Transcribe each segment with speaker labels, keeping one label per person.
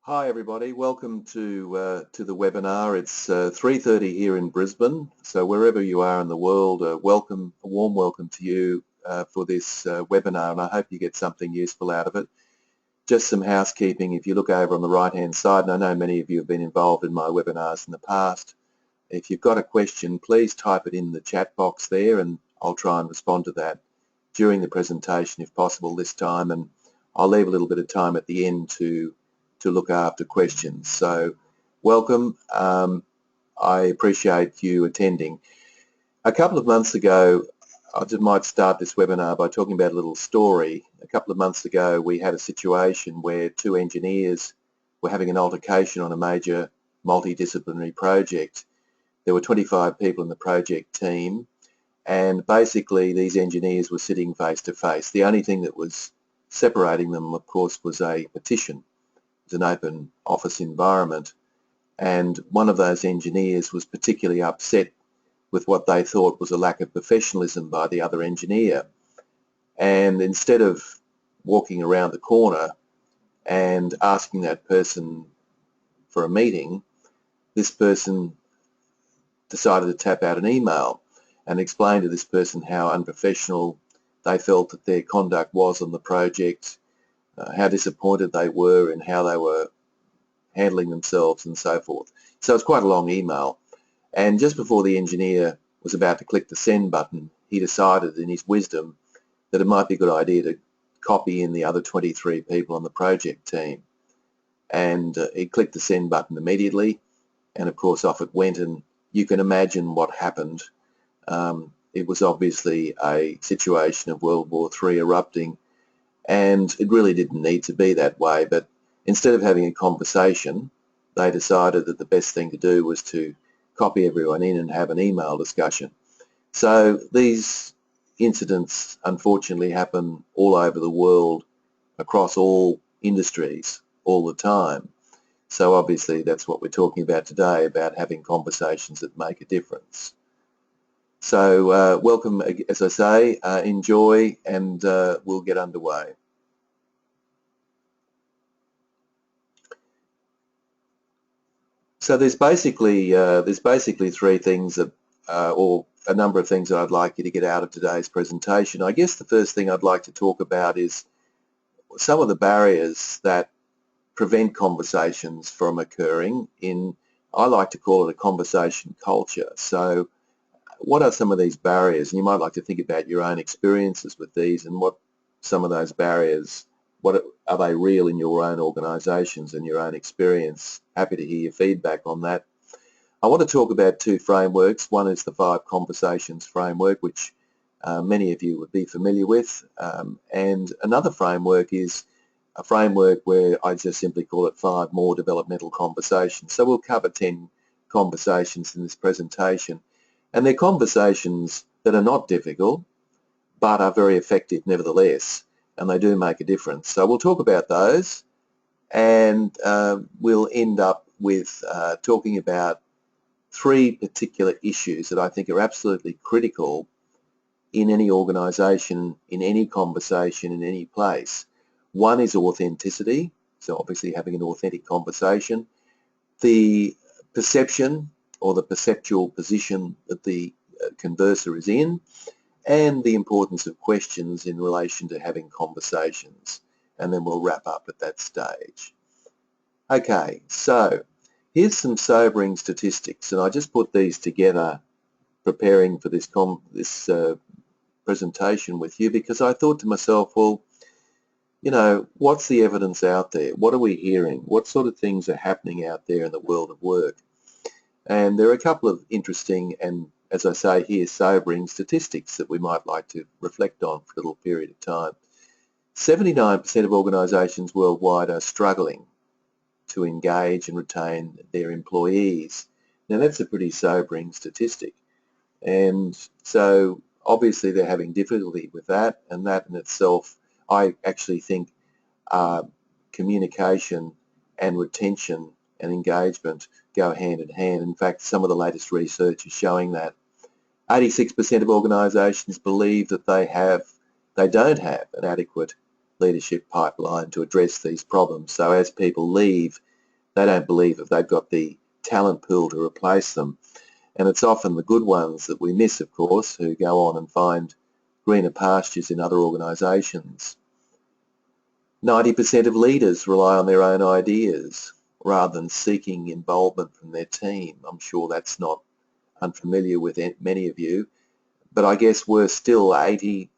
Speaker 1: Hi everybody, welcome to the webinar. It's 3:30 here in Brisbane, so wherever you are in the world, a warm welcome to you for this webinar, and I hope you get something useful out of it. Just some housekeeping. If you look over on the right-hand side, and I know many of you have been involved in my webinars in the past, if you've got a question, please type it in the chat box there, and I'll try and respond to that during the presentation if possible this time, and I'll leave a little bit of time at the end to look after questions. So welcome. I appreciate you attending. A couple of months ago, I just might start this webinar by talking about a little story. A couple of months ago, we had a situation where two engineers were having an altercation on a major multidisciplinary project. There were 25 people in the project team, and basically these engineers were sitting face to face. The only thing that was separating them, of course, was a partition. It's an open office environment, and one of those engineers was particularly upset with what they thought was a lack of professionalism by the other engineer. And instead of walking around the corner and asking that person for a meeting, this person decided to tap out an email and explain to this person how unprofessional they felt that their conduct was on the project, how disappointed they were in how they were handling themselves and so forth. So it's quite a long email. And just before the engineer was about to click the send button, he decided in his wisdom that it might be a good idea to copy in the other 23 people on the project team. And he clicked the send button immediately, and of course off it went, and you can imagine what happened. It was obviously a situation of World War III erupting, and it really didn't need to be that way, but instead of having a conversation, they decided that the best thing to do was to copy everyone in and have an email discussion. So these incidents unfortunately happen all over the world, across all industries, all the time. So obviously that's what we're talking about today, about having conversations that make a difference. So welcome, as I say, enjoy, and we'll get underway. So there's basically three things that, or a number of things that I'd like you to get out of today's presentation. I guess the first thing I'd like to talk about is some of the barriers that prevent conversations from occurring in, I like to call it a conversation culture. So what are some of these barriers? And you might like to think about your own experiences with these, and what some of those barriers, what are they real in your own organisations and your own experience? Happy to hear your feedback on that. I want to talk about two frameworks. One is the 5 Conversations framework, which many of you would be familiar with, and another framework is a framework where I just simply call it 5 More Developmental Conversations. So we'll cover 10 conversations in this presentation. And they're conversations that are not difficult, but are very effective nevertheless, and they do make a difference. So we'll talk about those, and we'll end up with talking about 3 particular issues that I think are absolutely critical in any organisation, in any conversation, in any place. One is authenticity, so obviously having an authentic conversation. The perception, or the perceptual position that the converser is in, and the importance of questions in relation to having conversations. And then we'll wrap up at that stage. Okay, so here's some sobering statistics, and I just put these together preparing for this presentation with you, because I thought to myself, well, you know, what's the evidence out there? What are we hearing? What sort of things are happening out there in the world of work? And there are a couple of interesting and, as I say here, sobering statistics that we might like to reflect on for a little period of time. 79% of organisations worldwide are struggling to engage and retain their employees. Now that's a pretty sobering statistic. And so obviously they're having difficulty with that, and that in itself, I actually think communication and retention and engagement go hand in hand. In fact, some of the latest research is showing that 86% of organisations believe that they don't have an adequate leadership pipeline to address these problems. So as people leave, They don't believe that they've got the talent pool to replace them. And it's often the good ones that we miss, of course, who go on and find greener pastures in other organisations. 90% of leaders rely on their own ideas rather than seeking involvement from their team. I'm sure that's not unfamiliar with many of you, but I guess worse still, 89%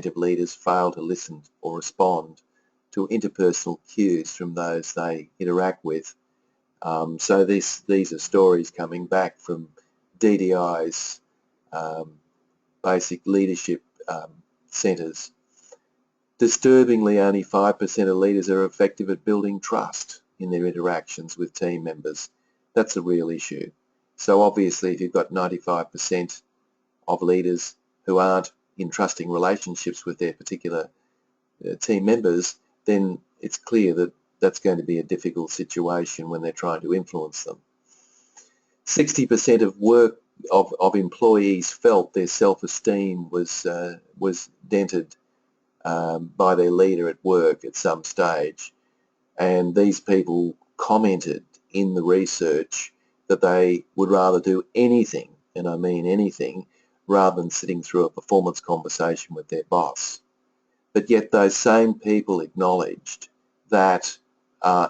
Speaker 1: of leaders fail to listen or respond to interpersonal cues from those they interact with. So these are stories coming back from DDI's basic leadership centres. Disturbingly, only 5% of leaders are effective at building trust in their interactions with team members. That's a real issue. So obviously, if you've got 95% of leaders who aren't in trusting relationships with their particular team members, then it's clear that that's going to be a difficult situation when they're trying to influence them. 60% of employees felt their self-esteem was dented by their leader at work at some stage, and these people commented in the research that they would rather do anything, and I mean anything, rather than sitting through a performance conversation with their boss. But yet those same people acknowledged that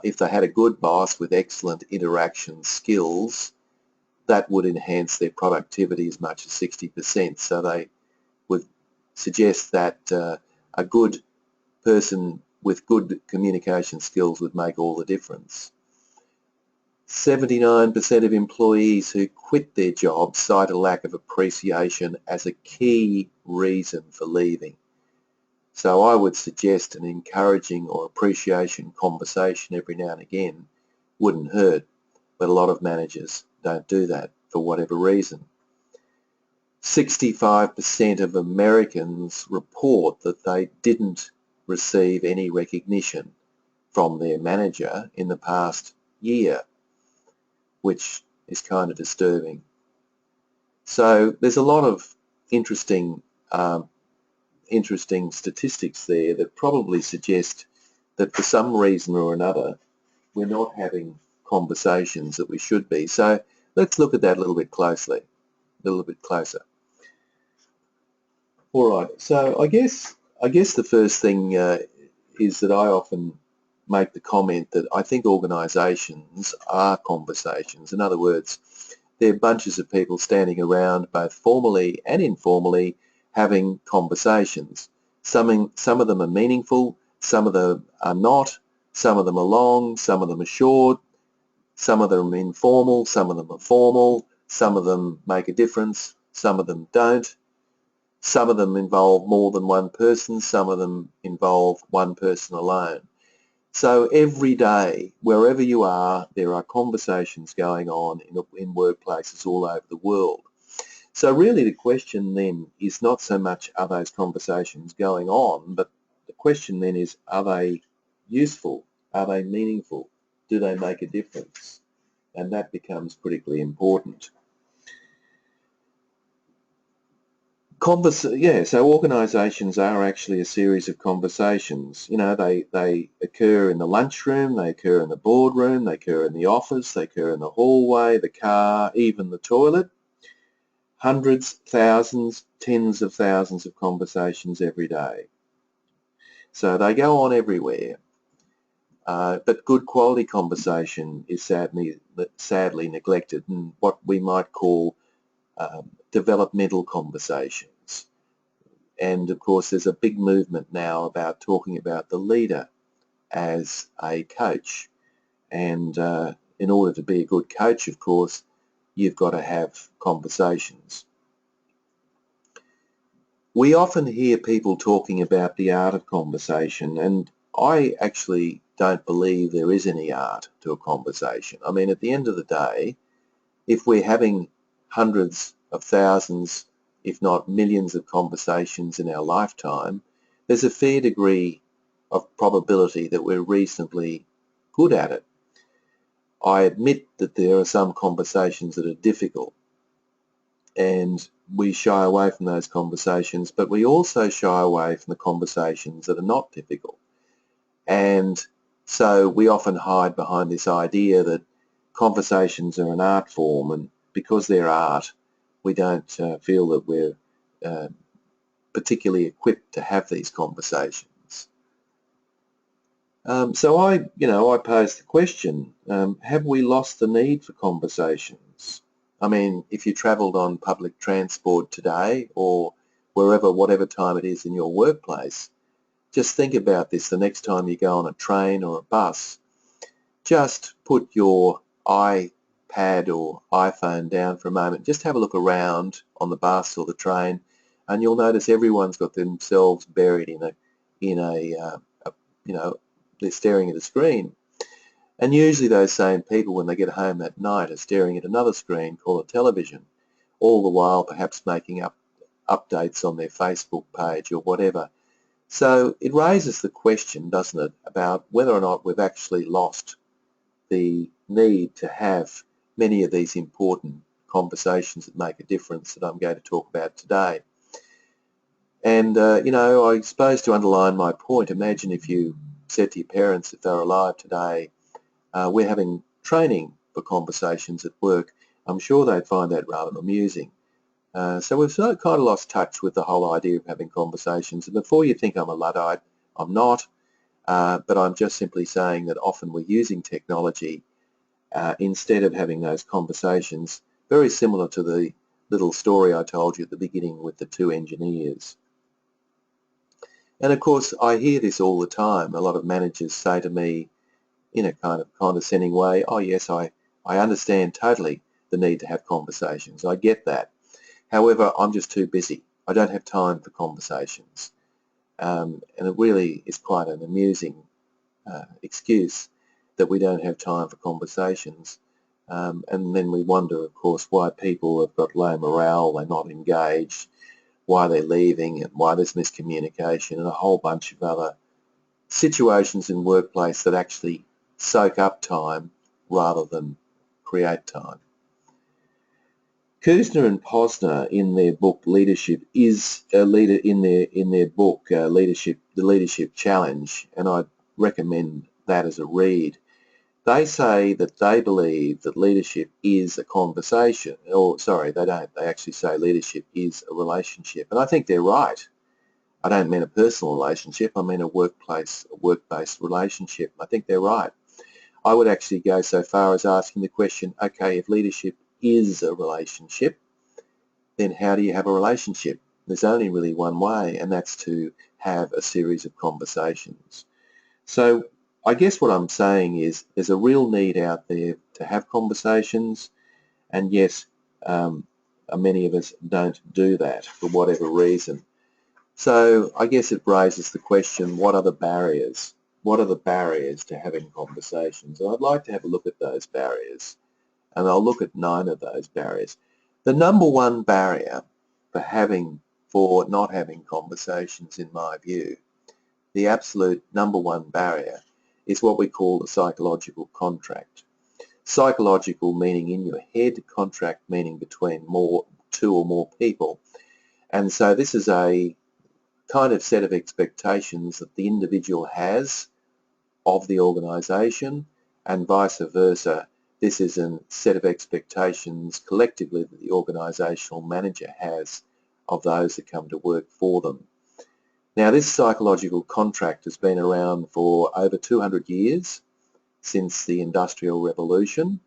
Speaker 1: if they had a good boss with excellent interaction skills, that would enhance their productivity as much as 60%. So they would suggest that a good person with good communication skills would make all the difference. 79% of employees who quit their jobs cite a lack of appreciation as a key reason for leaving. So I would suggest an encouraging or appreciation conversation every now and again wouldn't hurt, but a lot of managers don't do that for whatever reason. 65% of Americans report that they didn't receive any recognition from their manager in the past year, which is kind of disturbing. So there's a lot of interesting statistics there that probably suggest that for some reason or another we're not having conversations that we should be. So let's look at that a little bit closer. All right, so I guess the first thing is that I often make the comment that I think organisations are conversations. In other words, they're bunches of people standing around both formally and informally having conversations. Some of them are meaningful, some of them are not, some of them are long, some of them are short, some of them are informal, some of them are formal, some of them make a difference, some of them don't. Some of them involve more than one person, some of them involve one person alone. So every day, wherever you are, there are conversations going on in workplaces all over the world. So really the question then is not so much are those conversations going on, but the question then is, are they useful? Are they meaningful? Do they make a difference? And that becomes critically important. So organisations are actually a series of conversations. You know, they occur in the lunchroom, they occur in the boardroom, they occur in the office, they occur in the hallway, the car, even the toilet. Hundreds, thousands, tens of thousands of conversations every day. So they go on everywhere. But good quality conversation is sadly neglected, and what we might call developmental conversations. And of course there's a big movement now about talking about the leader as a coach, and in order to be a good coach, of course, you've got to have conversations. We often hear people talking about the art of conversation, and I actually don't believe there is any art to a conversation. I mean, at the end of the day, if we're having hundreds of thousands, if not millions of conversations in our lifetime, there's a fair degree of probability that we're reasonably good at it. I admit that there are some conversations that are difficult, and we shy away from those conversations, but we also shy away from the conversations that are not difficult. And So we often hide behind this idea that conversations are an art form, and because they're art, we don't feel that we're particularly equipped to have these conversations. So I posed the question, have we lost the need for conversations? I mean, if you travelled on public transport today or wherever, whatever time it is in your workplace, just think about this the next time you go on a train or a bus. Just put your iPad or iPhone down for a moment. Just have a look around on the bus or the train, and you'll notice everyone's got themselves buried they're staring at a screen. And usually those same people, when they get home that night, are staring at another screen called a television, all the while perhaps making up updates on their Facebook page or whatever. So it raises the question, doesn't it, about whether or not we've actually lost the need to have many of these important conversations that make a difference that I'm going to talk about today. And, I suppose to underline my point, imagine if you said to your parents, if they're alive today, we're having training for conversations at work, I'm sure they'd find that rather amusing. So we've sort of kind of lost touch with the whole idea of having conversations. And before you think I'm a Luddite, I'm not, but I'm just simply saying that often we're using technology instead of having those conversations, very similar to the little story I told you at the beginning with the two engineers. And of course, I hear this all the time. A lot of managers say to me in a kind of condescending way, oh yes, I understand totally the need to have conversations. I get that. However, I'm just too busy. I don't have time for conversations. And it really is quite an amusing excuse that we don't have time for conversations. And then we wonder, of course, why people have got low morale, they're not engaged, why they're leaving, and why there's miscommunication, and a whole bunch of other situations in workplace that actually soak up time rather than create time. Kuzner and Posner, in their book Leadership is a leader in their book Leadership, the Leadership Challenge, and I'd recommend that as a read. They say that they believe that leadership is a conversation, or sorry, they don't. They actually say leadership is a relationship, and I think they're right. I don't mean a personal relationship. I mean a work-based relationship. I think they're right. I would actually go so far as asking the question, okay, if leadership is a relationship, then how do you have a relationship? There's only really one way, and that's to have a series of conversations. So I guess what I'm saying is there's a real need out there to have conversations, and yes, many of us don't do that for whatever reason. So I guess it raises the question, what are the barriers? What are the barriers to having conversations? And I'd like to have a look at those barriers, and I'll look at 9 of those barriers. The number one barrier for not having conversations, in my view, the absolute number one barrier, is what we call the psychological contract. Psychological meaning in your head, contract meaning between two or more people. And so this is a kind of set of expectations that the individual has of the organisation, and vice versa. This is a set of expectations collectively that the organisational manager has of those that come to work for them. Now, this psychological contract has been around for over 200 years, since the Industrial Revolution,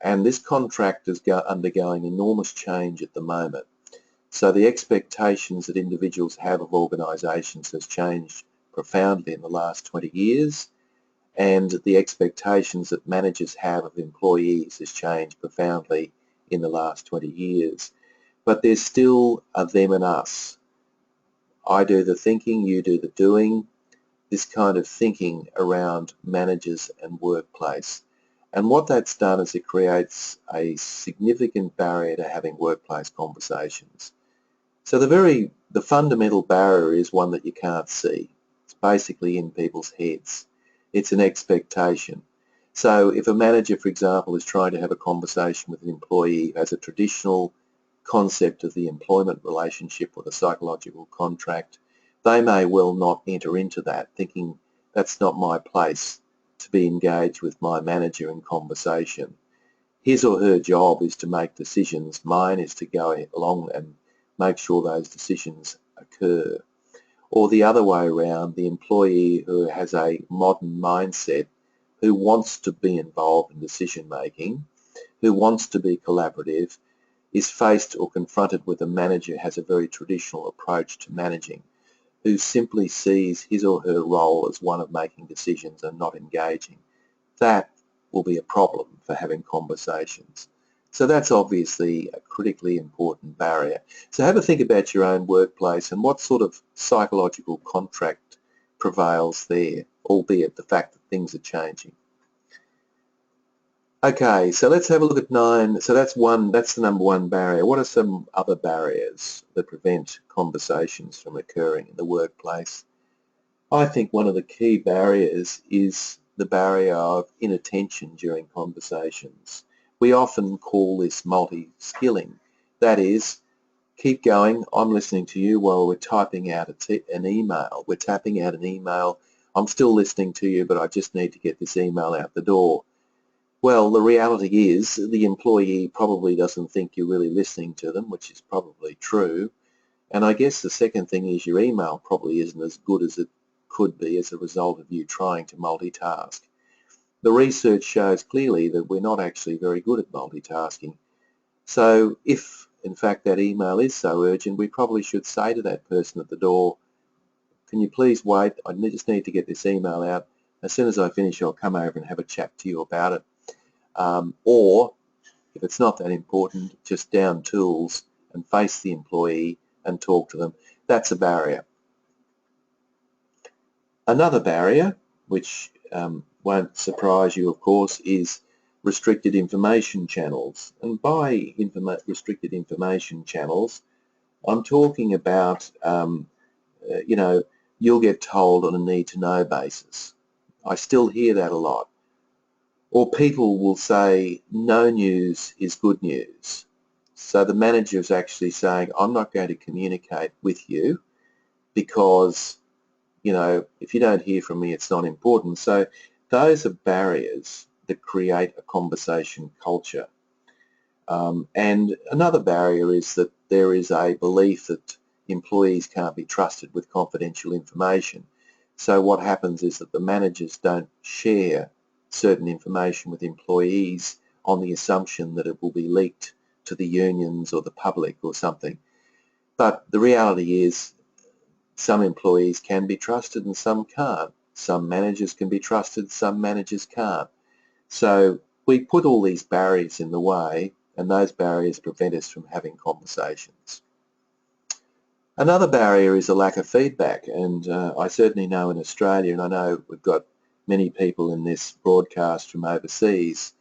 Speaker 1: and this contract is undergoing enormous change at the moment. So the expectations that individuals have of organisations has changed profoundly in the last 20 years, and the expectations that managers have of employees has changed profoundly in the last 20 years. But there's still a them and us. I do the thinking, you do the doing, this kind of thinking around managers and workplace. And what that's done is it creates a significant barrier to having workplace conversations. So the fundamental barrier is one that you can't see. It's basically in people's heads. It's an expectation. So if a manager, for example, is trying to have a conversation with an employee who has a traditional concept of the employment relationship or the psychological contract, they may well not enter into that, thinking that's not my place to be engaged with my manager in conversation. His or her job is to make decisions. Mine is to go along and make sure those decisions occur. Or the other way around, the employee who has a modern mindset, who wants to be involved in decision making, who wants to be collaborative, is faced or confronted with a manager who has a very traditional approach to managing, who simply sees his or her role as one of making decisions and not engaging. That will be a problem for having conversations. So that's obviously a critically important barrier. So have a think about your own workplace and what sort of psychological contract prevails there, albeit the fact that things are changing. Okay, so let's have a look at 9. So that's the number one barrier. What are some other barriers that prevent conversations from occurring in the workplace? I think one of the key barriers is the barrier of inattention during conversations. We often call this multi-skilling. That is, keep going, I'm listening to you while we're typing out an email. We're tapping out an email, I'm still listening to you, but I just need to get this email out the door. Well, the reality is the employee probably doesn't think you're really listening to them, which is probably true. And I guess the second thing is your email probably isn't as good as it could be as a result of you trying to multitask. The research shows clearly that we're not actually very good at multitasking. So if, in fact, that email is so urgent, we probably should say to that person at the door, can you please wait? I just need to get this email out. As soon as I finish, I'll come over and have a chat to you about it. Or, if it's not that important, just down tools and face the employee and talk to them. That's a barrier. Another barrier, which won't surprise you, of course, is restricted information channels. And by restricted information channels, I'm talking about, you'll get told on a need-to-know basis. I still hear that a lot. Or people will say, no news is good news. So the manager is actually saying, I'm not going to communicate with you because, if you don't hear from me, it's not important. So those are barriers that create a conversation culture. And another barrier is that there is a belief that employees can't be trusted with confidential information. So what happens is that the managers don't share certain information with employees on the assumption that it will be leaked to the unions or the public or something. But the reality is some employees can be trusted and some can't. Some managers can be trusted, some managers can't. So we put all these barriers in the way, and those barriers prevent us from having conversations. Another barrier is a lack of feedback, and I certainly know in Australia, and I know we've got many people in this broadcast from overseas.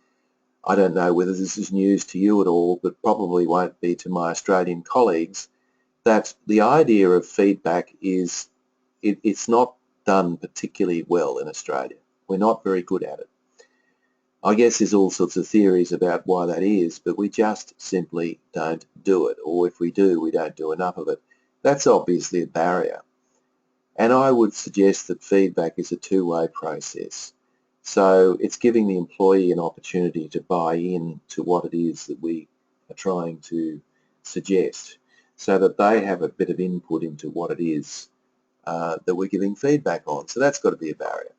Speaker 1: I don't know whether this is news to you at all, but probably won't be to my Australian colleagues, that the idea of feedback is, it's not done particularly well in Australia. We're not very good at it. I guess there's all sorts of theories about why that is, but we just simply don't do it, or if we do, we don't do enough of it. That's obviously a barrier. And I would suggest that feedback is a two-way process. So it's giving the employee an opportunity to buy in to what it is that we are trying to suggest, so that they have a bit of input into what it is that we're giving feedback on. So that's got to be a barrier.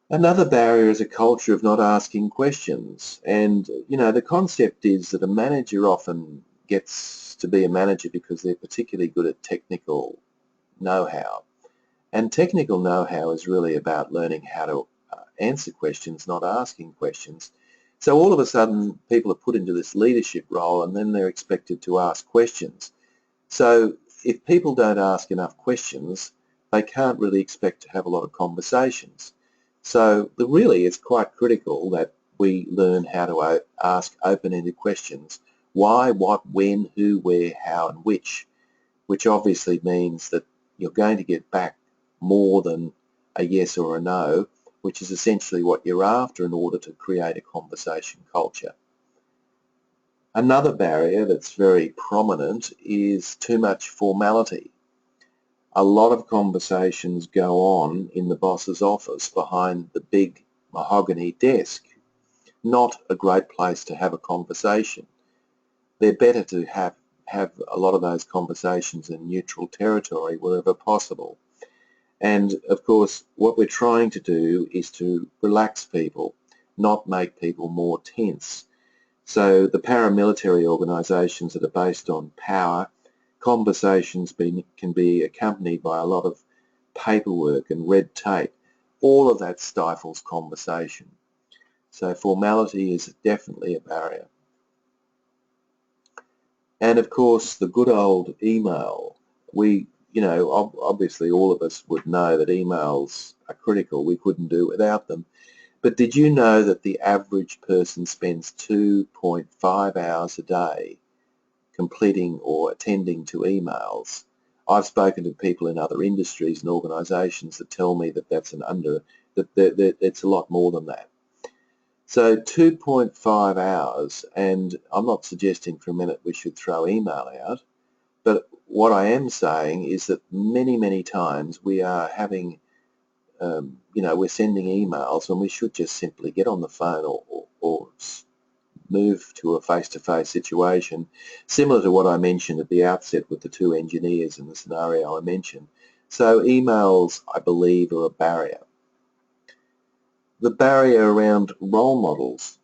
Speaker 1: Another barrier is a culture of not asking questions. And, the concept is that a manager often gets to be a manager because they're particularly good at technical know-how. And technical know-how is really about learning how to answer questions, not asking questions. So all of a sudden, people are put into this leadership role and then they're expected to ask questions. So if people don't ask enough questions, they can't really expect to have a lot of conversations. So really it's quite critical that we learn how to ask open-ended questions. Why, what, when, who, where, how, and which obviously means that you're going to get back more than a yes or a no, which is essentially what you're after in order to create a conversation culture. Another barrier that's very prominent is too much formality. a lot of conversations go on in the boss's office behind the big mahogany desk. Not a great place to have a conversation. They're better to have a lot of those conversations in neutral territory wherever possible. And of course, what we're trying to do is to relax people, not make people more tense. So the paramilitary organisations that are based on power, conversations can be accompanied by a lot of paperwork and red tape. All of that stifles conversation. So formality is definitely a barrier. And of course, the good old email. Obviously all of us would know that emails are critical. We couldn't do without them. But did you know that the average person spends 2.5 hours a day completing or attending to emails? I've spoken to people in other industries and organisations that tell me that that's that it's a lot more than that. So 2.5 hours, and I'm not suggesting for a minute we should throw email out, but what I am saying is that many, many times we are having, we're sending emails when we should just simply get on the phone or move to a face-to-face situation, similar to what I mentioned at the outset with the two engineers in the scenario I mentioned. So emails, I believe, are a barrier. The barrier around role models.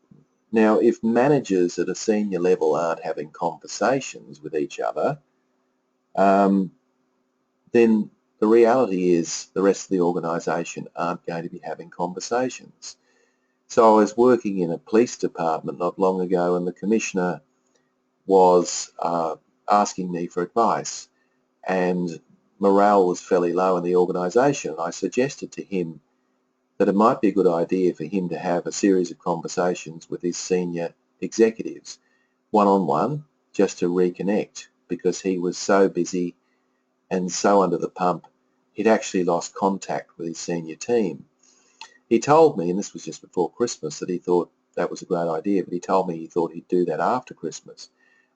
Speaker 1: Now, if managers at a senior level aren't having conversations with each other, then the reality is the rest of the organisation aren't going to be having conversations. So I was working in a police department not long ago, and the commissioner was asking me for advice, and morale was fairly low in the organisation. I suggested to him that it might be a good idea for him to have a series of conversations with his senior executives, one-on-one, just to reconnect, because he was so busy and so under the pump, he'd actually lost contact with his senior team. He told me, and this was just before Christmas, that he thought that was a great idea, but he told me he thought he'd do that after Christmas.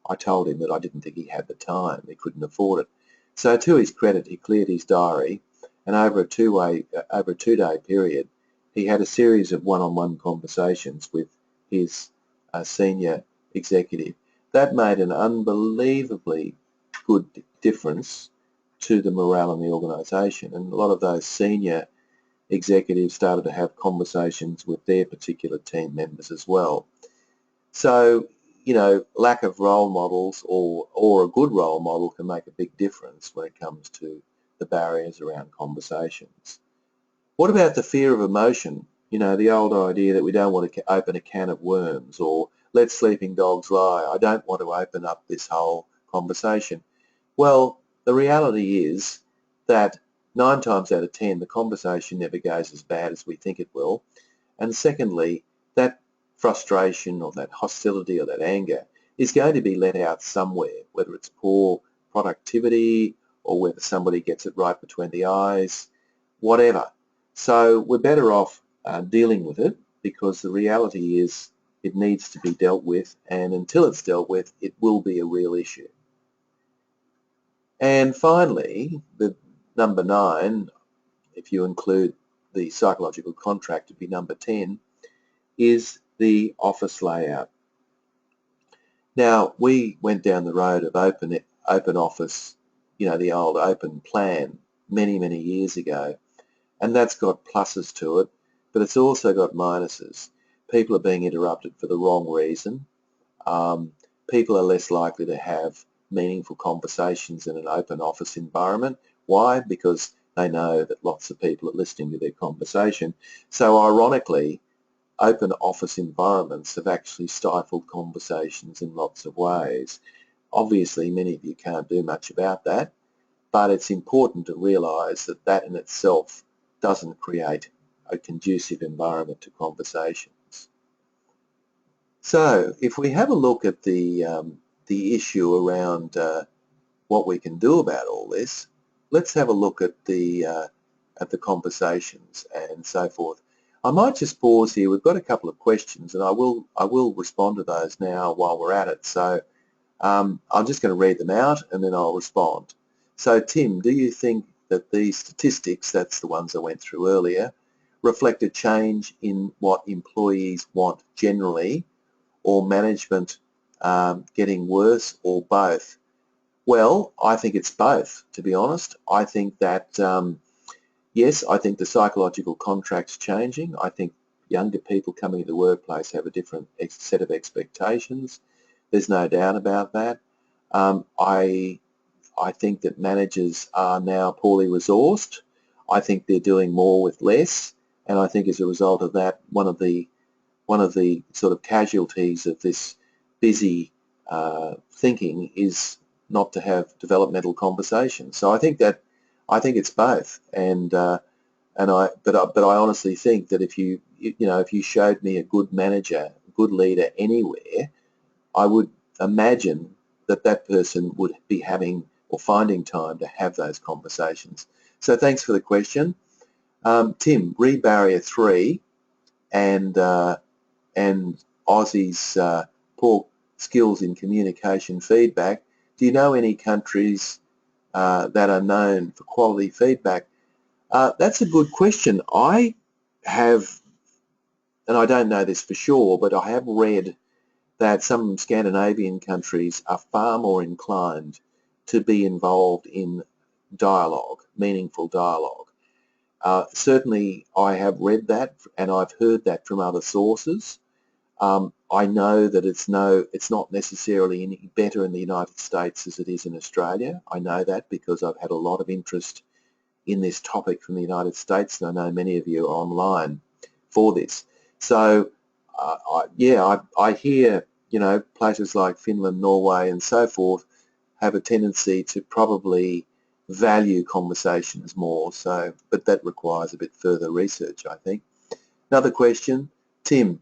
Speaker 1: I told him that I didn't think he had the time, he couldn't afford it. So to his credit, he cleared his diary, and over a two-day period, he had a series of one-on-one conversations with his senior executive. That made an unbelievably good difference to the morale in the organisation, and a lot of those senior executives started to have conversations with their particular team members as well. So, lack of role models or a good role model can make a big difference when it comes to the barriers around conversations. What about the fear of emotion? The old idea that we don't want to open a can of worms, or let sleeping dogs lie. I don't want to open up this whole conversation. Well, the reality is that 9 times out of 10, the conversation never goes as bad as we think it will. And secondly, that frustration or that hostility or that anger is going to be let out somewhere, whether it's poor productivity or whether somebody gets it right between the eyes, whatever. So we're better off dealing with it, because the reality is it needs to be dealt with, and until it's dealt with, it will be a real issue. And finally, the number 9, if you include the psychological contract, to be number 10, is the office layout. Now, we went down the road of open office, the old open plan many, many years ago, and that's got pluses to it, but it's also got minuses. People are being interrupted for the wrong reason. People are less likely to have meaningful conversations in an open office environment. Why? Because they know that lots of people are listening to their conversation. So ironically, open office environments have actually stifled conversations in lots of ways. Obviously, many of you can't do much about that, but it's important to realise that that in itself doesn't create a conducive environment to conversations. So if we have a look at the issue around what we can do about all this, let's have a look at the conversations and so forth. I might just pause here. We've got a couple of questions, and I will respond to those now while we're at it. So I'm just going to read them out and then I'll respond. So Tim, do you think that these statistics, that's the ones I went through earlier, reflect a change in what employees want generally, or management getting worse, or both? Well, I think it's both, to be honest. I think that, yes, I think the psychological contract's changing. I think younger people coming to the workplace have a different set of expectations. There's no doubt about that. I think that managers are now poorly resourced. I think they're doing more with less, and I think as a result of that, one of the sort of casualties of this busy thinking is not to have developmental conversations. So I think it's both, but I honestly think that if you showed me a good manager, a good leader anywhere, I would imagine that person would be having or finding time to have those conversations. So thanks for the question. Tim, read barrier 3 and Aussie's poor skills in communication feedback. Do you know any countries that are known for quality feedback? That's a good question. I have, and I don't know this for sure, but I have read that some Scandinavian countries are far more inclined to be involved in dialogue, meaningful dialogue. Certainly I have read that and I've heard that from other sources. I know that it's not necessarily any better in the United States as it is in Australia. I know that because I've had a lot of interest in this topic from the United States, and I know many of you are online for this. So I hear, places like Finland, Norway and so forth have a tendency to probably value conversations more. So, but that requires a bit further research, I think. Another question, Tim,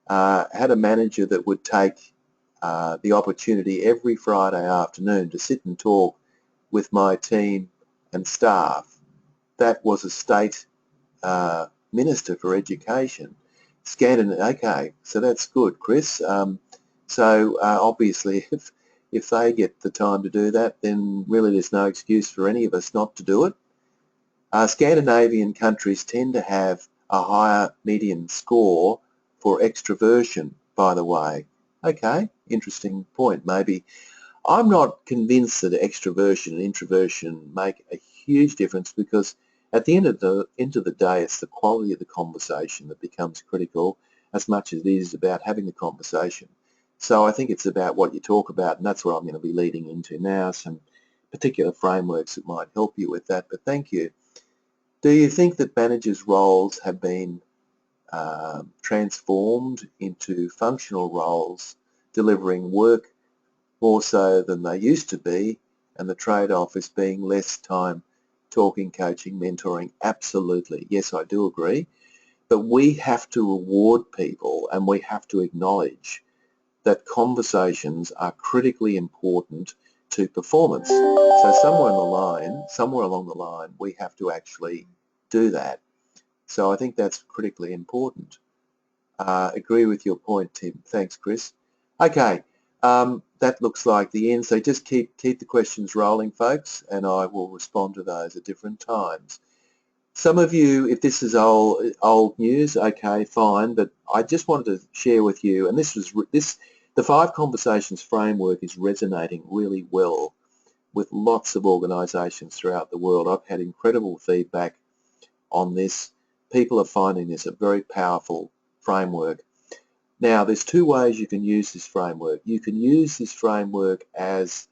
Speaker 1: had a manager that would take the opportunity every Friday afternoon to sit and talk with my team and staff. That was a state Minister for Education. Okay, so that's good, Chris. Obviously, if they get the time to do that, then really there's no excuse for any of us not to do it. Scandinavian countries tend to have a higher median score for extroversion, by the way. Okay, interesting point, maybe. I'm not convinced that extroversion and introversion make a huge difference, because at the end of the day, it's the quality of the conversation that becomes critical as much as it is about having the conversation. So I think it's about what you talk about, and that's what I'm going to be leading into now, some particular frameworks that might help you with that, but thank you. Do you think that managers' roles have been transformed into functional roles, delivering work more so than they used to be, and the trade-off is being less time talking, coaching, mentoring? Absolutely. Yes, I do agree. But we have to reward people, and we have to acknowledge that conversations are critically important to performance. So somewhere along the line, we have to actually do that. So I think that's critically important. Agree with your point, Tim. Thanks, Chris. Okay, that looks like the end. So just keep the questions rolling, folks, and I will respond to those at different times. Some of you, if this is old news, okay, fine, but I just wanted to share with you, and the 5 Conversations framework is resonating really well with lots of organisations throughout the world. I've had incredible feedback on this. People are finding this a very powerful framework. Now, there's 2 ways you can use this framework. You can use this framework as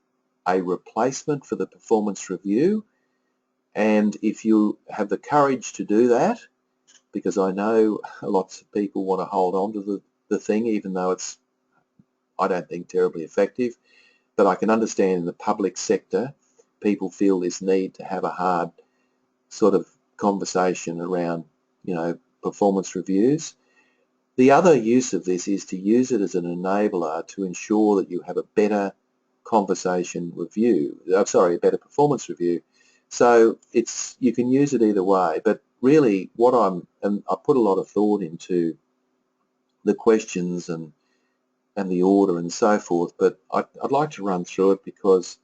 Speaker 1: a replacement for the performance review, and if you have the courage to do that, because I know lots of people want to hold on to the thing, even though it's, I don't think, terribly effective, but I can understand in the public sector people feel this need to have a hard sort of conversation around, performance reviews. The other use of this is to use it as an enabler to ensure that you have a better a better performance review. So you can use it either way, but really and I put a lot of thought into the questions and the order and so forth, but I'd like to run through it because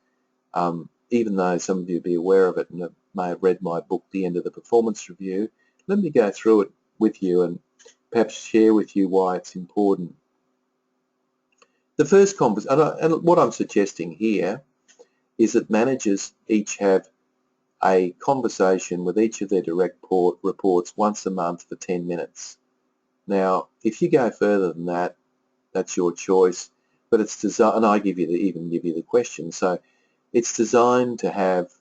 Speaker 1: even though some of you be aware of it, and may have read my book, The End of the Performance Review. Let me go through it with you and perhaps share with you why it's important. The first conversation, and what I'm suggesting here is that managers each have a conversation with each of their direct reports once a month for 10 minutes. Now, if you go further than that, that's your choice, but it's designed, and I even give you the question, so it's designed to have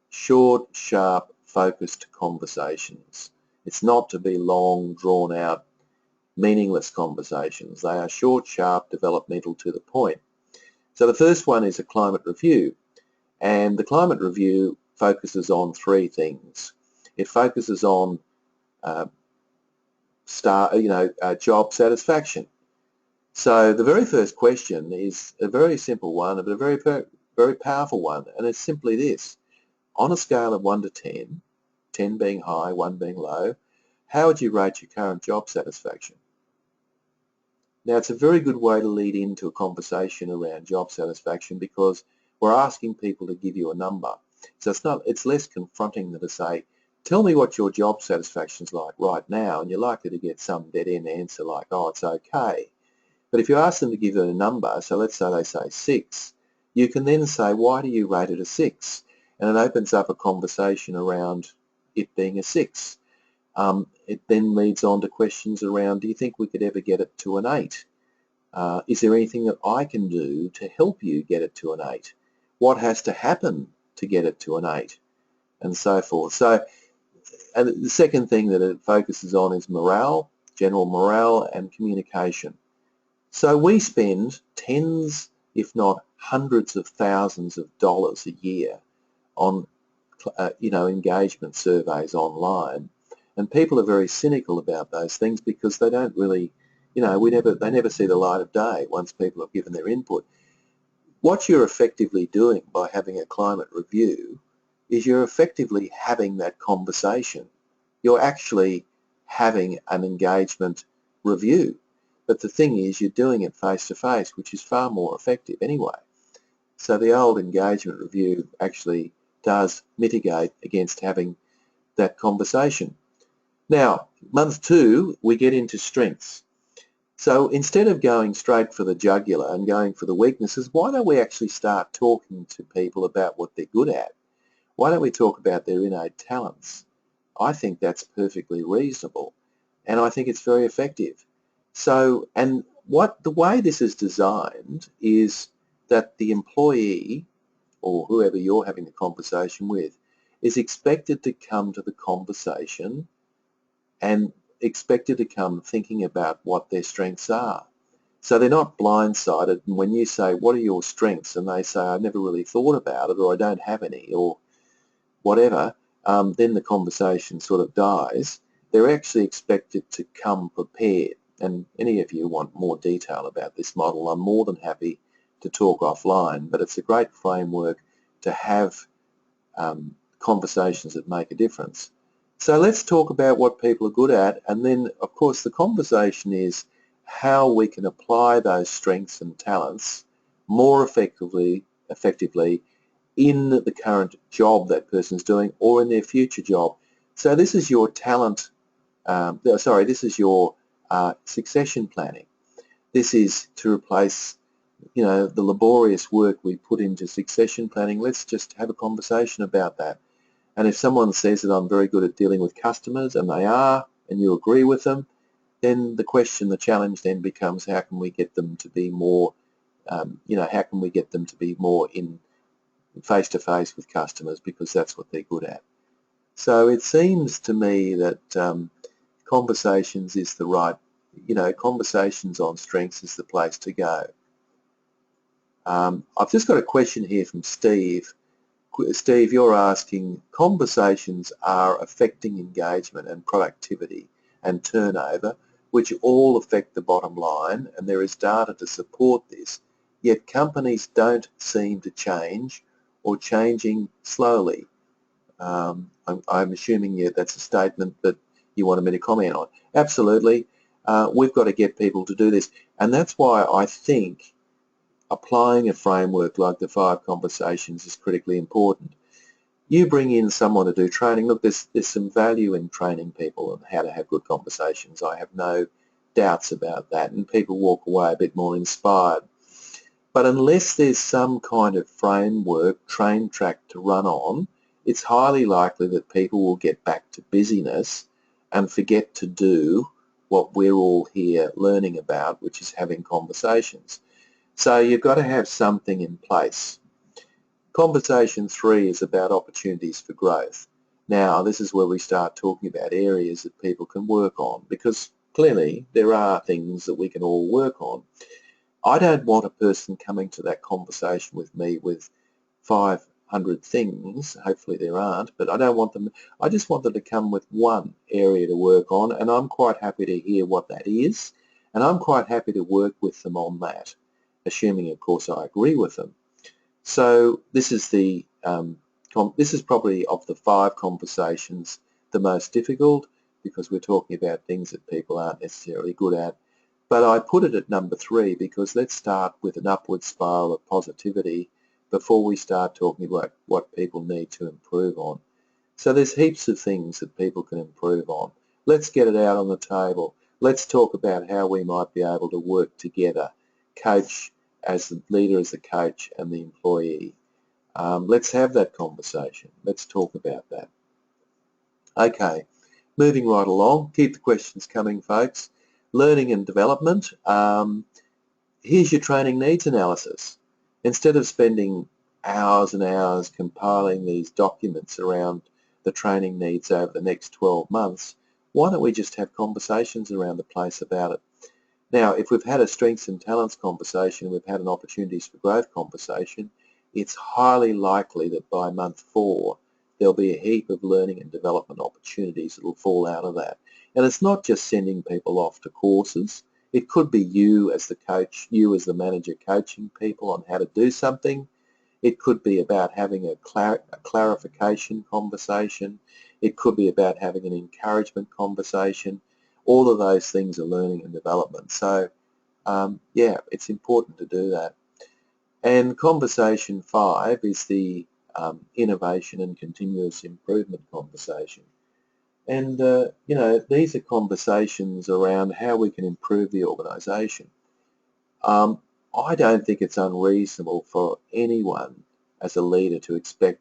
Speaker 1: short, sharp, focused conversations. It's not to be long, drawn out, meaningless conversations. They are short, sharp, developmental, to the point. So the first one is a climate review, and the climate review focuses on three things. It focuses on job satisfaction. So the very first question is a very simple one, but a very powerful one, and it's simply this. On a scale of 1 to 10, 10 being high, 1 being low, how would you rate your current job satisfaction? Now, it's a very good way to lead into a conversation around job satisfaction because we're asking people to give you a number. So it's less confronting than to say, tell me what your job satisfaction's like right now, and you're likely to get some dead-end answer like, oh, it's okay. But if you ask them to give it a number, so let's say they say 6, you can then say, why do you rate it a 6? And it opens up a conversation around it being a 6. It then leads on to questions around, do you think we could ever get it to an 8? Is there anything that I can do to help you get it to an 8? What has to happen to get it to an 8? And so forth. So, and the second thing that it focuses on is morale, general morale and communication. So we spend tens, if not hundreds of thousands of dollars a year on, engagement surveys online, and people are very cynical about those things because they don't really, they never see the light of day once people have given their input. What you're effectively doing by having a climate review is you're effectively having that conversation. You're actually having an engagement review. But the thing is, you're doing it face-to-face, which is far more effective anyway. So the old engagement review actually does mitigate against having that conversation. Now, month 2, we get into strengths. So instead of going straight for the jugular and going for the weaknesses, why don't we actually start talking to people about what they're good at? Why don't we talk about their innate talents? I think that's perfectly reasonable, and I think it's very effective. So, and the way this is designed is that the employee, or whoever you're having the conversation with, is expected to come to the conversation and expected to come thinking about what their strengths are. So they're not blindsided, and when you say, what are your strengths? And they say, I've never really thought about it, or I don't have any, or whatever, then the conversation sort of dies. They're actually expected to come prepared. And any of you want more detail about this model, I'm more than happy to talk offline, but it's a great framework to have conversations that make a difference. So let's talk about what people are good at, and then of course the conversation is how we can apply those strengths and talents more effectively in the current job that person's doing or in their future job. So this is your talent, this is your succession planning. This is to replace, the laborious work we put into succession planning. Let's just have a conversation about that. And if someone says that I'm very good at dealing with customers, and they are, and you agree with them, then the challenge then becomes how can we get them to be more, how can we get them to be more in face-to-face with customers because that's what they're good at. So it seems to me that conversations is the right, conversations on strengths is the place to go. I've just got a question here from Steve. Steve, you're asking, conversations are affecting engagement and productivity and turnover, which all affect the bottom line, and there is data to support this, yet companies don't seem to change or changing slowly. I'm assuming that's a statement that you wanted me to comment on. Absolutely. We've got to get people to do this, and that's why I think applying a framework like the 5 conversations is critically important. You bring in someone to do training. Look, there's some value in training people on how to have good conversations. I have no doubts about that, and people walk away a bit more inspired. But unless there's some kind of framework, train track to run on, it's highly likely that people will get back to busyness and forget to do what we're all here learning about, which is having conversations. So you've got to have something in place. Conversation 3 is about opportunities for growth. Now, this is where we start talking about areas that people can work on, because clearly there are things that we can all work on. I don't want a person coming to that conversation with me with 500 things. Hopefully there aren't, but I don't want them. I just want them to come with one area to work on, and I'm quite happy to hear what that is, and I'm quite happy to work with them on that, assuming, of course, I agree with them. So this is this is probably of the 5 conversations the most difficult, because we're talking about things that people aren't necessarily good at. But I put it at number 3 because let's start with an upward spiral of positivity before we start talking about what people need to improve on. So there's heaps of things that people can improve on. Let's get it out on the table. Let's talk about how we might be able to work together, coach as the leader, as the coach, and the employee. Let's have that conversation. Let's talk about that. Okay, moving right along. Keep the questions coming, folks. Learning and development. Here's your training needs analysis. Instead of spending hours and hours compiling these documents around the training needs over the next 12 months, why don't we just have conversations around the place about it? Now, if we've had a strengths and talents conversation, we've had an opportunities for growth conversation, it's highly likely that by month 4, there'll be a heap of learning and development opportunities that will fall out of that. And it's not just sending people off to courses. It could be you as the coach, you as the manager coaching people on how to do something. It could be about having a clarification conversation. It could be about having an encouragement conversation. All of those things are learning and development. So, yeah, it's important to do that. And conversation 5 is the innovation and continuous improvement conversation. And, you know, these are conversations around how we can improve the organisation. I don't think it's unreasonable for anyone as a leader to expect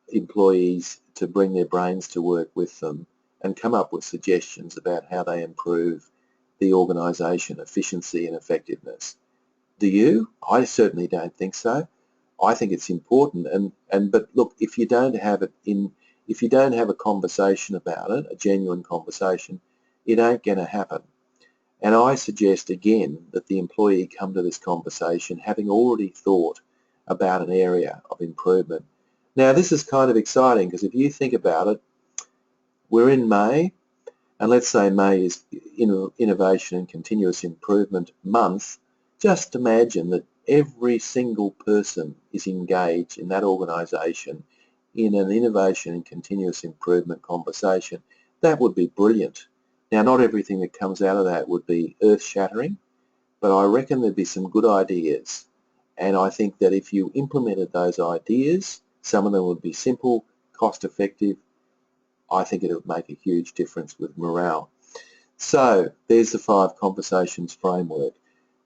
Speaker 1: employees to bring their brains to work with them and come up with suggestions about how they improve the organisation efficiency and effectiveness. Do you? I certainly don't think so. I think it's important, but look, if you don't have a conversation about it, a genuine conversation, it ain't going to happen. And I suggest again that the employee come to this conversation having already thought about an area of improvement. Now, this is kind of exciting because if you think about it, we're in May, and let's say May is Innovation and Continuous Improvement Month. Just imagine that every single person is engaged in that organisation in an innovation and continuous improvement conversation. That would be brilliant. Now, not everything that comes out of that would be earth-shattering, but I reckon there'd be some good ideas. And I think that if you implemented those ideas, some of them would be simple, cost-effective. I think it would make a huge difference with morale. So there's the 5 conversations framework.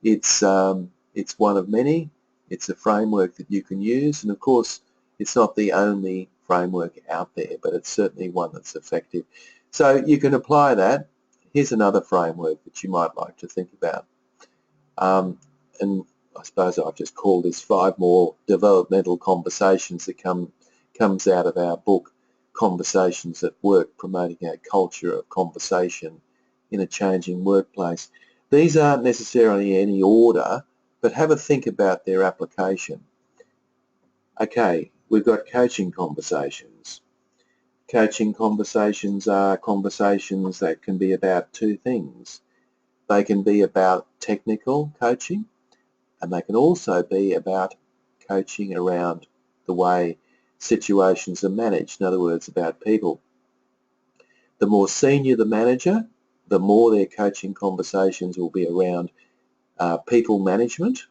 Speaker 1: It's one of many. It's a framework that you can use, and of course it's not the only framework out there, but it's certainly one that's effective. So you can apply that. Here's another framework that you might like to think about. And I suppose I've just called this 5 more developmental conversations that comes out of our book, Conversations at Work, promoting a culture of conversation in a changing workplace. These aren't necessarily any order, but have a think about their application. Okay, we've got coaching conversations. Coaching conversations are conversations that can be about 2 things. They can be about technical coaching, and they can also be about coaching around the way situations are managed, in other words, about people. The more senior the manager, the more their coaching conversations will be around people management,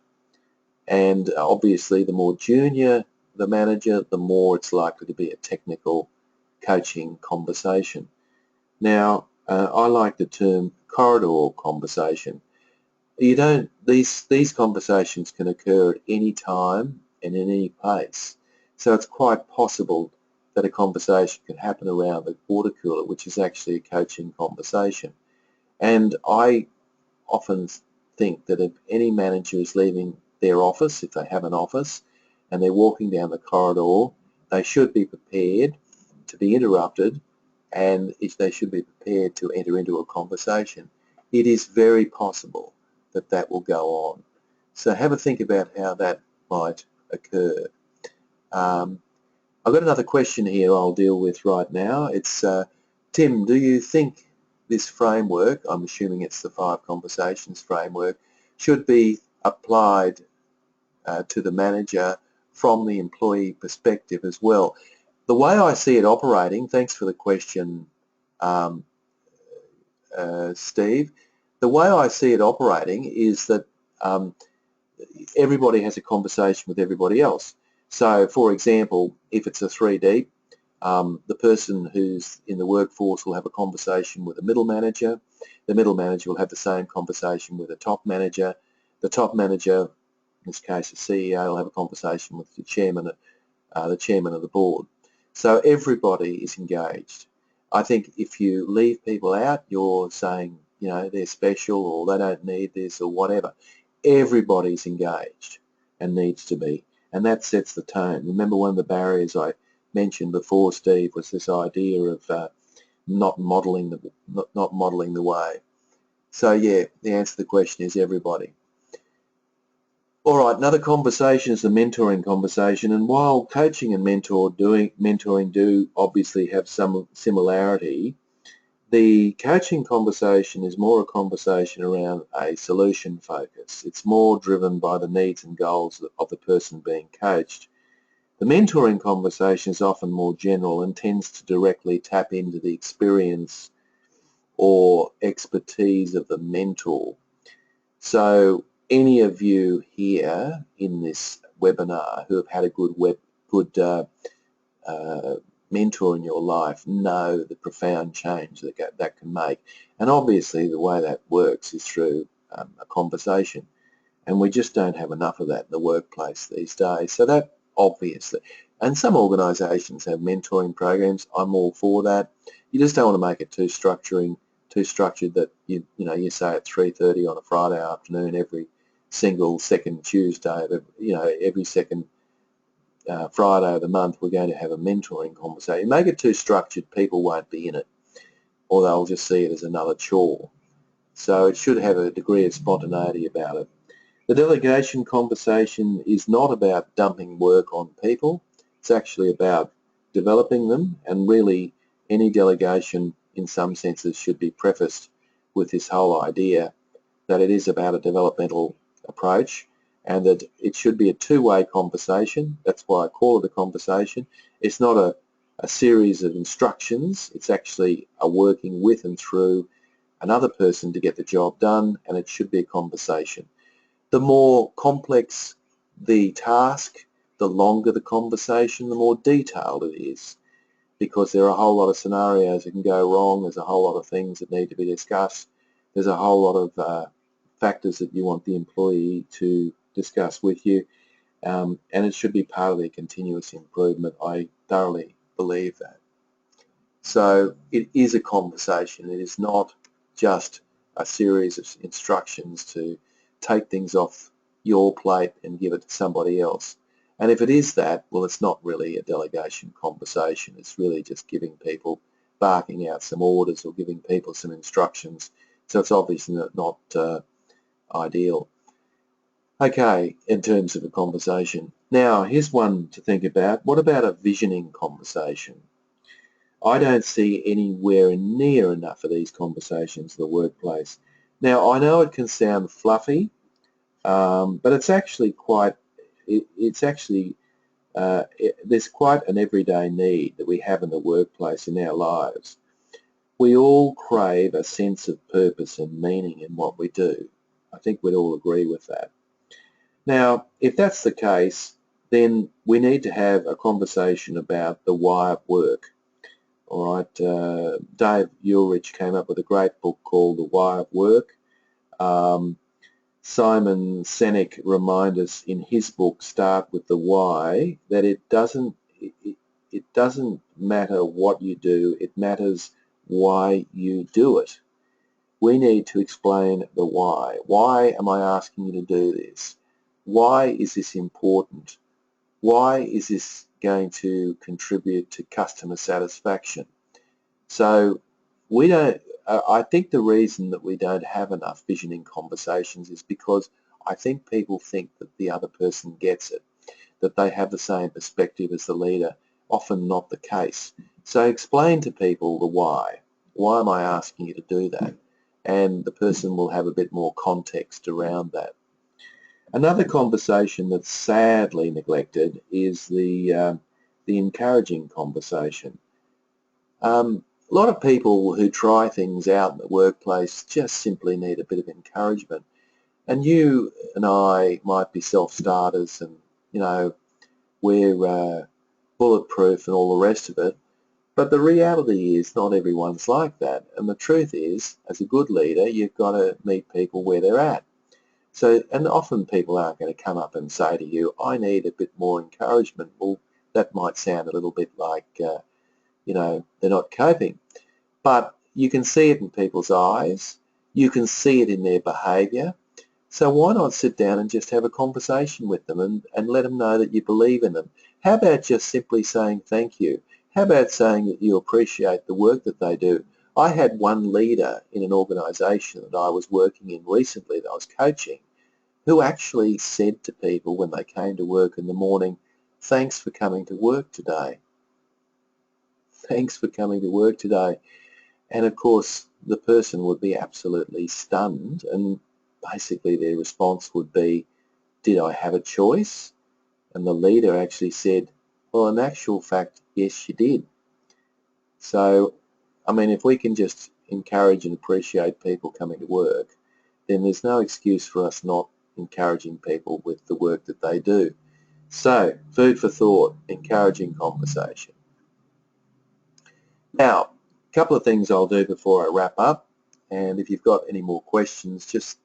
Speaker 1: and obviously the more junior the manager, the more it's likely to be a technical coaching conversation. Now, I like the term corridor conversation. These conversations can occur at any time and in any place. So it's quite possible that a conversation can happen around the water cooler, which is actually a coaching conversation. And I often think that if any manager is leaving their office, if they have an office, and they're walking down the corridor, they should be prepared to be interrupted, and they should be prepared to enter into a conversation. It is very possible that that will go on. So have a think about how that might occur. I've got another question here I'll deal with right now. It's, Tim, do you think this framework, I'm assuming it's the 5 conversations framework, should be applied to the manager from the employee perspective as well? The way I see it operating, thanks for the question, Steve, the way I see it operating is that everybody has a conversation with everybody else. So, for example, if it's a 3D, the person who's in the workforce will have a conversation with a middle manager. The middle manager will have the same conversation with a top manager. The top manager, in this case the CEO, will have a conversation with the chairman of the board. So everybody is engaged. I think if you leave people out, you're saying, you know, they're special or they don't need this or whatever. Everybody's engaged and needs to be, and that sets the tone. Remember, one of the barriers I mentioned before, Steve, was this idea of not modelling the way. So yeah, the answer to the question is everybody. All right, another conversation is the mentoring conversation, and while coaching and mentoring do obviously have some similarity, the coaching conversation is more a conversation around a solution focus. It's more driven by the needs and goals of the person being coached. The mentoring conversation is often more general and tends to directly tap into the experience or expertise of the mentor. So any of you here in this webinar who have had a good mentor in your life know the profound change that can make. And obviously the way that works is through a conversation. And we just don't have enough of that in the workplace these days. So that obviously, and some organisations have mentoring programs. I'm all for that. You just don't want to make it too structured that you say at 3:30 on a Friday afternoon every single second Tuesday, every second Friday of the month we're going to have a mentoring conversation. Make it too structured, people won't be in it, or they'll just see it as another chore. So it should have a degree of spontaneity about it. The delegation conversation is not about dumping work on people. It's actually about developing them, and really any delegation in some senses should be prefaced with this whole idea that it is about a developmental approach and that it should be a two-way conversation. That's why I call it a conversation. It's not a series of instructions. It's actually a working with and through another person to get the job done, and it should be a conversation. The more complex the task, the longer the conversation, the more detailed it is, because there are a whole lot of scenarios that can go wrong. There's a whole lot of things that need to be discussed. There's a whole lot of factors that you want the employee to discuss with you, and it should be part of their continuous improvement. I thoroughly believe that. So it is a conversation. It is not just a series of instructions to take things off your plate and give it to somebody else. And if it is that, well, it's not really a delegation conversation. It's really just giving people, barking out some orders or giving people some instructions. So it's obviously not ideal. Okay, in terms of a conversation. Now, here's one to think about. What about a visioning conversation? I don't see anywhere near enough of these conversations in the workplace. Now, I know it can sound fluffy, but it's actually there's quite an everyday need that we have in the workplace in our lives. We all crave a sense of purpose and meaning in what we do. I think we'd all agree with that. Now, if that's the case, then we need to have a conversation about the why of work. All right, Dave Ulrich came up with a great book called The Why of Work. Simon Sinek reminds us in his book, Start with the Why, that it doesn't matter what you do, it matters why you do it. We need to explain the why. Why am I asking you to do this? Why is this important? Why is this going to contribute to customer satisfaction? So we don't, I think the reason that we don't have enough vision in conversations is because I think people think that the other person gets it, that they have the same perspective as the leader, often not the case. So explain to people the why. Why am I asking you to do that? And the person will have a bit more context around that. Another conversation that's sadly neglected is the encouraging conversation. A lot of people who try things out in the workplace just simply need a bit of encouragement. And you and I might be self-starters and, you know, we're bulletproof and all the rest of it. But the reality is not everyone's like that. And the truth is, as a good leader, you've got to meet people where they're at. So, and often people aren't going to come up and say to you, I need a bit more encouragement. Well, that might sound a little bit like, you know, they're not coping. But you can see it in people's eyes. You can see it in their behaviour. So why not sit down and just have a conversation with them and let them know that you believe in them? How about just simply saying thank you? How about saying that you appreciate the work that they do? I had one leader in an organisation that I was working in recently that I was coaching who actually said to people when they came to work in the morning, thanks for coming to work today. Thanks for coming to work today. And of course, the person would be absolutely stunned and basically their response would be, did I have a choice? And the leader actually said, well, in actual fact, yes, you did. So, I mean, if we can just encourage and appreciate people coming to work, then there's no excuse for us not encouraging people with the work that they do. So, food for thought, encouraging conversation. Now, a couple of things I'll do before I wrap up, and if you've got any more questions, just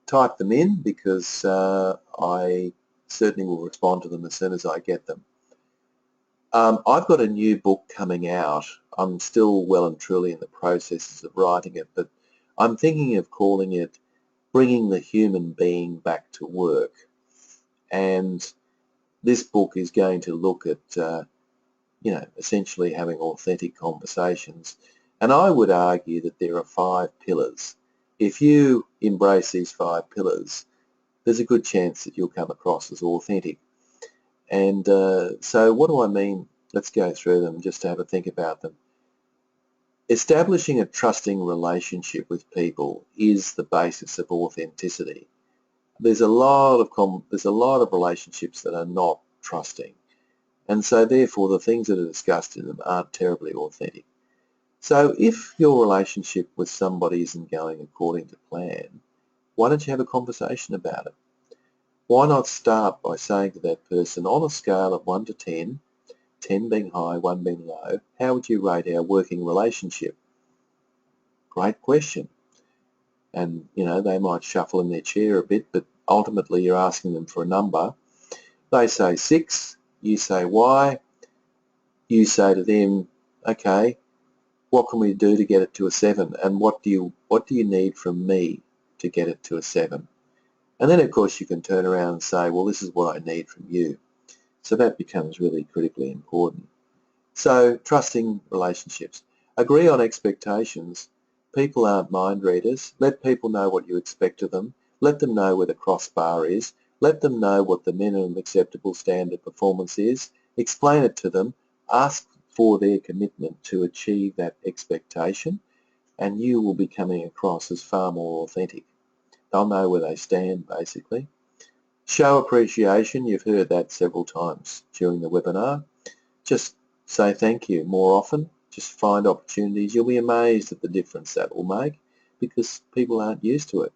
Speaker 1: type them in because I certainly will respond to them as soon as I get them. I've got a new book coming out. I'm still well and truly in the processes of writing it, but I'm thinking of calling it Bringing the Human Being Back to Work. And this book is going to look at, you know, essentially having authentic conversations. And I would argue that there are 5 pillars. If you embrace these 5 pillars, there's a good chance that you'll come across as authentic. And so what do I mean? Let's go through them just to have a think about them. Establishing a trusting relationship with people is the basis of authenticity. There's a lot of relationships that are not trusting, and so therefore the things that are discussed in them aren't terribly authentic. So if your relationship with somebody isn't going according to plan, why don't you have a conversation about it? Why not start by saying to that person, on a scale of 1 to 10, 10 being high, 1 being low, how would you rate our working relationship? Great question. And, you know, they might shuffle in their chair a bit, but ultimately you're asking them for a number. They say 6, you say why, you say to them, okay, what can we do to get it to a 7? And what do you need from me to get it to a 7? And then, of course, you can turn around and say, well, this is what I need from you. So that becomes really critically important. So trusting relationships. Agree on expectations. People aren't mind readers. Let people know what you expect of them. Let them know where the crossbar is. Let them know what the minimum acceptable standard performance is. Explain it to them. Ask for their commitment to achieve that expectation, and you will be coming across as far more authentic. They'll know where they stand, basically. Show appreciation. You've heard that several times during the webinar. Just say thank you more often. Just find opportunities. You'll be amazed at the difference that will make because people aren't used to it.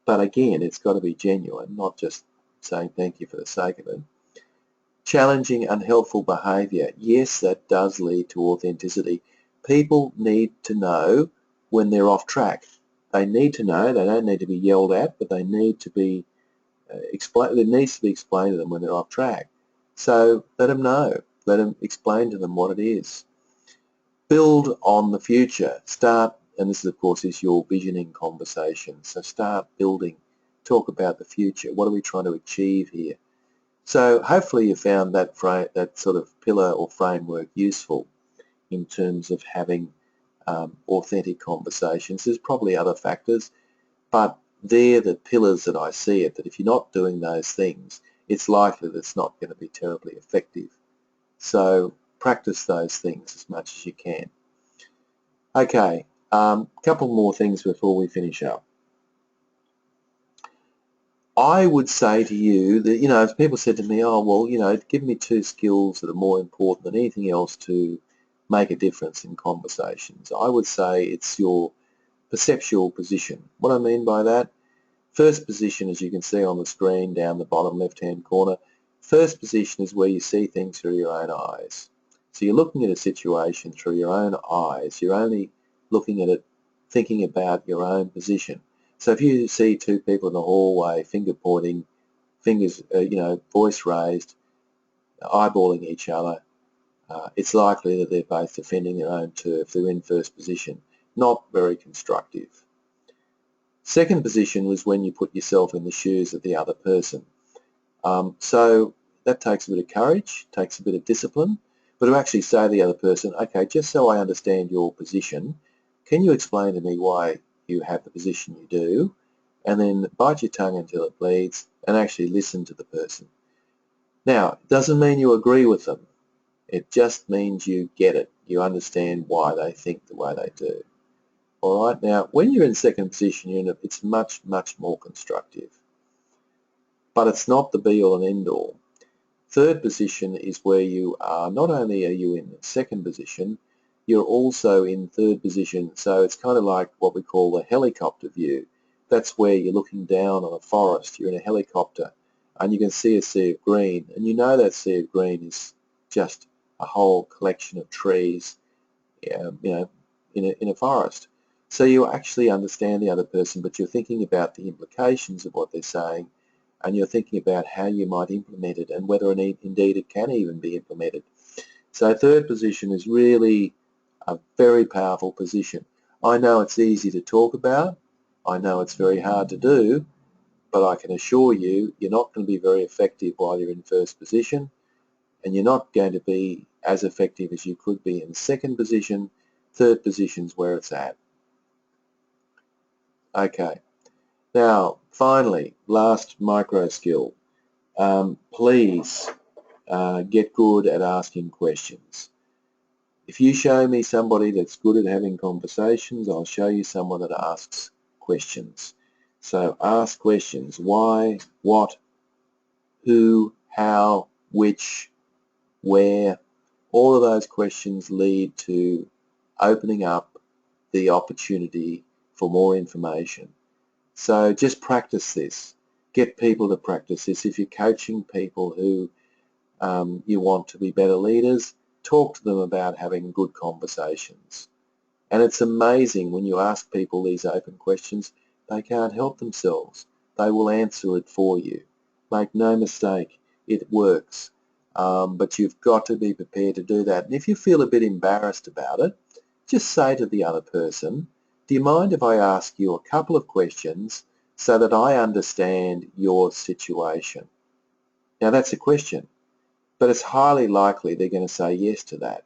Speaker 1: But again, it's got to be genuine, not just saying thank you for the sake of it. Challenging unhelpful behaviour. Yes, that does lead to authenticity. People need to know when they're off track. They need to know. They don't need to be yelled at, but they need to be explained. It needs to be explained to them when they're off track. So let them know. Let them explain to them what it is. Build on the future. Start, and this of course is your visioning conversation. So start building. Talk about the future. What are we trying to achieve here? So hopefully you found that sort of pillar or framework useful in terms of having authentic conversations. There's probably other factors, but they're the pillars that I see it, that if you're not doing those things, it's likely that it's not going to be terribly effective. So practice those things as much as you can. Okay, a couple more things before we finish up. I would say to you that, if people said to me, oh, well, give me 2 skills that are more important than anything else to make a difference in conversations, I would say it's your perceptual position. What I mean by that, first position, as you can see on the screen down the bottom left-hand corner, first position is where you see things through your own eyes. So you're looking at a situation through your own eyes. You're only looking at it, thinking about your own position. So if you see 2 people in the hallway, finger pointing, fingers, voice raised, eyeballing each other, it's likely that they're both defending their own turf. They're in first position. Not very constructive. Second position was when you put yourself in the shoes of the other person. So that takes a bit of courage, takes a bit of discipline, but to actually say to the other person, okay, just so I understand your position, can you explain to me why you have the position you do? And then bite your tongue until it bleeds and actually listen to the person. Now, it doesn't mean you agree with them. It just means you get it. You understand why they think the way they do. All right, now, when you're in second position, it's much, much more constructive. But it's not the be-all and end-all. Third position is where you are, not only are you in second position, you're also in third position. So it's kind of like what we call the helicopter view. That's where you're looking down on a forest. You're in a helicopter and you can see a sea of green. And you know that sea of green is just a whole collection of trees, in a forest. So you actually understand the other person, but you're thinking about the implications of what they're saying, and you're thinking about how you might implement it and whether indeed it can even be implemented. So third position is really a very powerful position. I know it's easy to talk about. I know it's very hard to do, but I can assure you, you're not going to be very effective while you're in first position, and you're not going to be as effective as you could be in second position. Third position's where it's at. Okay. Now, finally, last micro skill. Please get good at asking questions. If you show me somebody that's good at having conversations, I'll show you someone that asks questions. So ask questions. Why, what, who, how, which, where. All of those questions lead to opening up the opportunity for more information. So just practice this. Get people to practice this. If you're coaching people who you want to be better leaders, talk to them about having good conversations. And it's amazing when you ask people these open questions, they can't help themselves. They will answer it for you. Make no mistake, it works. But you've got to be prepared to do that. And if you feel a bit embarrassed about it, just say to the other person, do you mind if I ask you a couple of questions so that I understand your situation? Now that's a question, but it's highly likely they're going to say yes to that.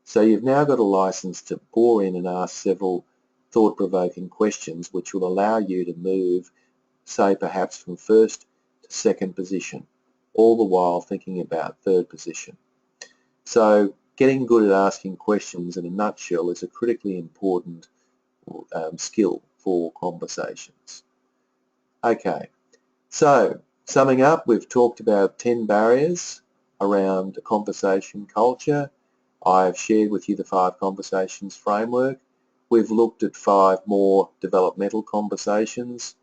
Speaker 1: So you've now got a license to bore in and ask several thought-provoking questions which will allow you to move, say perhaps from first to second position, all the while thinking about third position. So getting good at asking questions in a nutshell is a critically important skill for conversations. Okay, so summing up, we've talked about 10 barriers around conversation culture. I've shared with you the 5 conversations framework. We've looked at 5 more developmental conversations,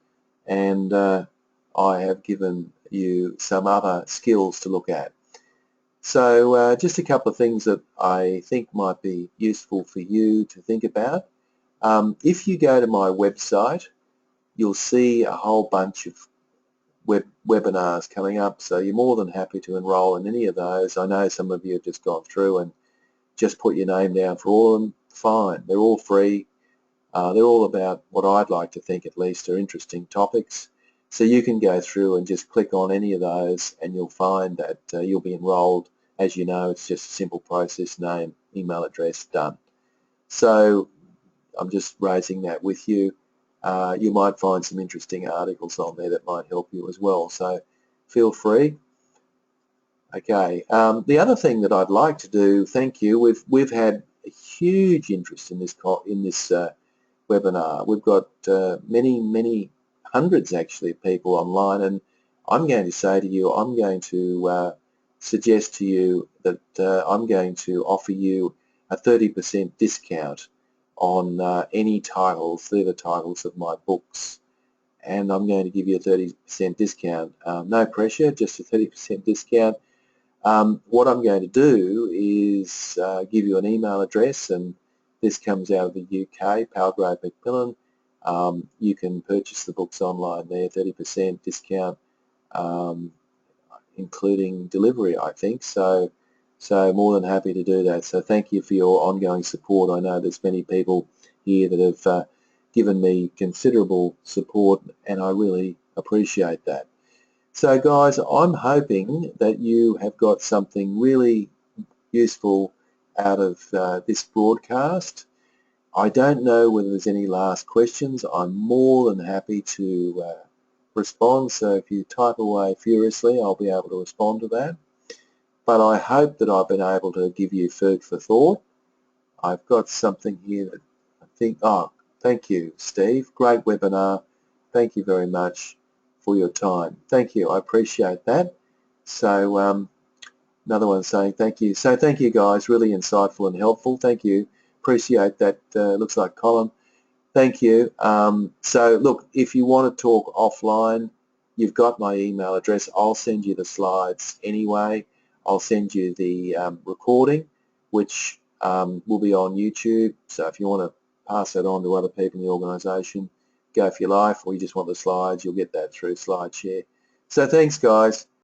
Speaker 1: and I have given you some other skills to look at. So just a couple of things that I think might be useful for you to think about. If you go to my website, you'll see a whole bunch of webinars coming up, so you're more than happy to enroll in any of those. I know some of you have just gone through and just put your name down for all of them. Fine, they're all free. They're all about what I'd like to think at least are interesting topics. So you can go through and just click on any of those and you'll find that you'll be enrolled. As you know, it's just a simple process, name, email address, done. So I'm just raising that with you. You might find some interesting articles on there that might help you as well. So feel free. Okay. The other thing that I'd like to do, thank you. We've had a huge interest in this webinar. We've got many hundreds actually of people online, and I'm going to say to you, I'm going to suggest to you that I'm going to offer you a 30% discount on any titles. They're the titles of my books, and I'm going to give you a 30% discount. No pressure, just a 30% discount. What I'm going to do is give you an email address, and this comes out of the UK, Palgrave Macmillan. You can purchase the books online there, 30% discount, including delivery, I think. So more than happy to do that. So thank you for your ongoing support. I know there's many people here that have given me considerable support, and I really appreciate that. So guys, I'm hoping that you have got something really useful out of this broadcast. I don't know whether there's any last questions. I'm more than happy to respond, so if you type away furiously, I'll be able to respond to that. But I hope that I've been able to give you food for thought. I've got something here that I think, oh, thank you, Steve. Great webinar. Thank you very much for your time. Thank you. I appreciate that. So another one saying thank you. So thank you, guys. Really insightful and helpful. Thank you. Appreciate that. Looks like Colin. Thank you. So look, if you want to talk offline, you've got my email address. I'll send you the slides anyway. I'll send you the recording, which will be on YouTube. So if you want to pass that on to other people in the organisation, go for your life, or you just want the slides, you'll get that through SlideShare. So thanks, guys.